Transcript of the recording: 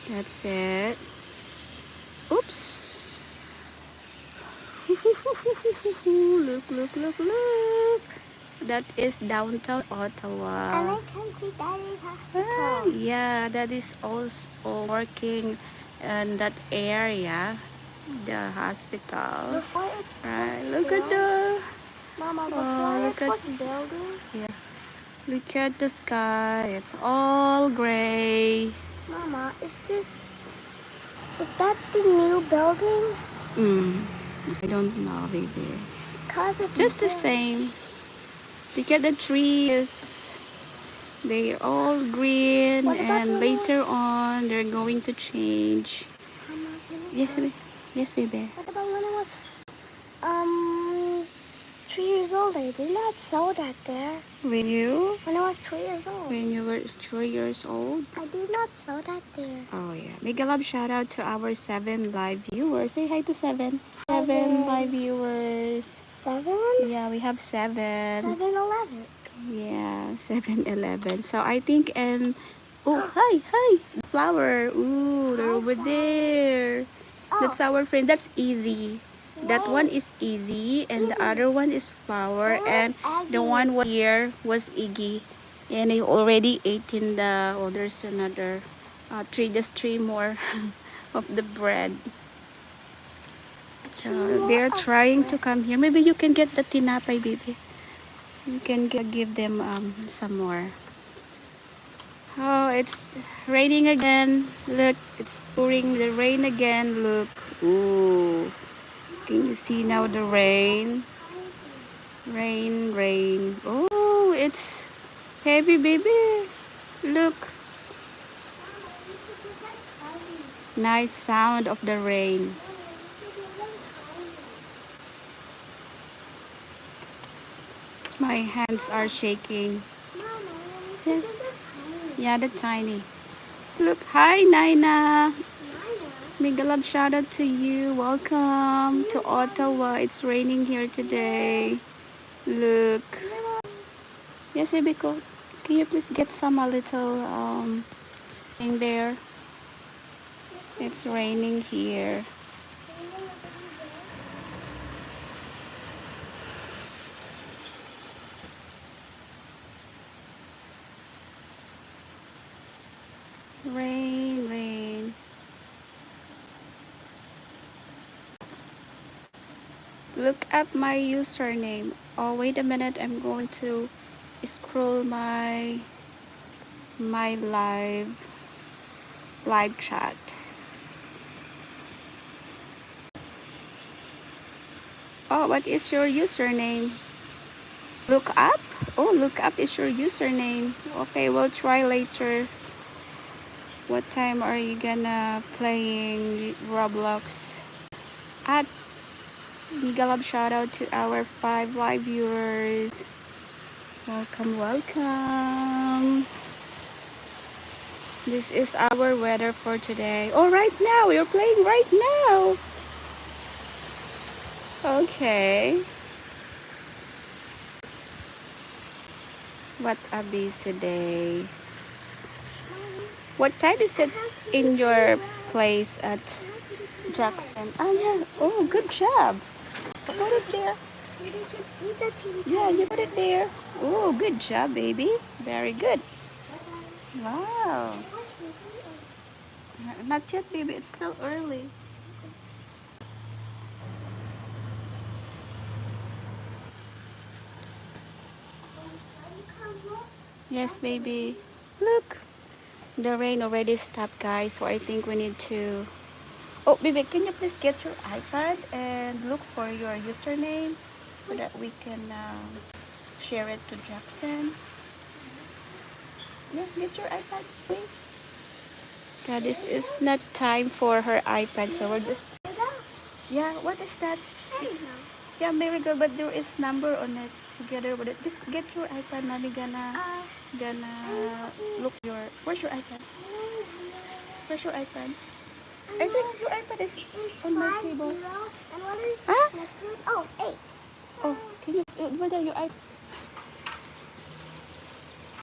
That's it. Oops. Look, look, look, look. That is downtown Ottawa. And I can see Daddy's hospital. Yeah, that is also working in that area, the hospital. Before it Right, was look at built, the, Mama, oh, before look it at, was building, yeah, look at the sky. It's all gray. Mama, is that the new building? I don't know, baby. Cause It's it's just the big. same. Look at the trees. They're all green, What about and when it later was, on, they're going to change. Mama, can Yes, I ask? yes, baby. What about when it was, um, 3 years old? I did not sew that there. When you, When I was 3 years old, when you were 3 years old. I did not sew that there. Oh yeah. Big love shout out to our 7 live viewers. Say hi to 7. 7 live 7, viewers. 7, Yeah, we have 7. 7-Eleven. Yeah, 7-Eleven. So I think and oh hi hi flower. Ooh, they're Hi, over flower. there. Oh, That's our friend. That's easy. That one wait. is easy, and the Easy. other one is flower, Where's and the Aggie? one here was Iggy, and he already ate in the. Oh, there's another, three, just three more of the bread. 3 more They're of trying to bread. come here. Maybe you can get the tinapay, baby. You can give them some more. Oh, it's raining again. Look, it's pouring the rain again. Look. Ooh. Can you see now the rain? Rain, rain. Oh, it's heavy, baby. Look. Nice sound of the rain. My hands are shaking. Yes. Yeah, the tiny. Look. Hi, Naina. Mega love shout out to you. Welcome to Ottawa. It's raining here today. Look. Yes, Ebiko. Can you please get some a little thing there? It's raining here. Rain, rain. Look up my username. Oh, wait a minute. I'm going to scroll my live chat. Oh, what is your username? Look up? Oh, look up is your username. Okay, we'll try later. What time are you gonna playing Roblox? At Galab shout out to our 5 live viewers. Welcome, welcome. This is our weather for today. Oh, right now, you're playing right now. Okay. What a busy day. What time is it in your place at Jackson? Oh, yeah. Oh, good job. Put it there. Yeah, you put it there. Oh, good job, baby. Very good. Wow. Not yet, baby. It's still early. Yes, baby. Look. The rain already stopped, guys. So I think we need to... Oh, baby, can you please get your iPad and look for your username so that we can share it to Jackson? Yeah, get your iPad, please. God, this is not time for her iPad, so we're just... Yeah, what is that? Yeah, miracle, but there is number on it together with it. Just get your iPad, mommy gonna look your... Where's your iPad? Where's your iPad? I think your iPad is on my table. And what is Huh? next to it? Oh, 8. Oh, can you... Whether your iPad...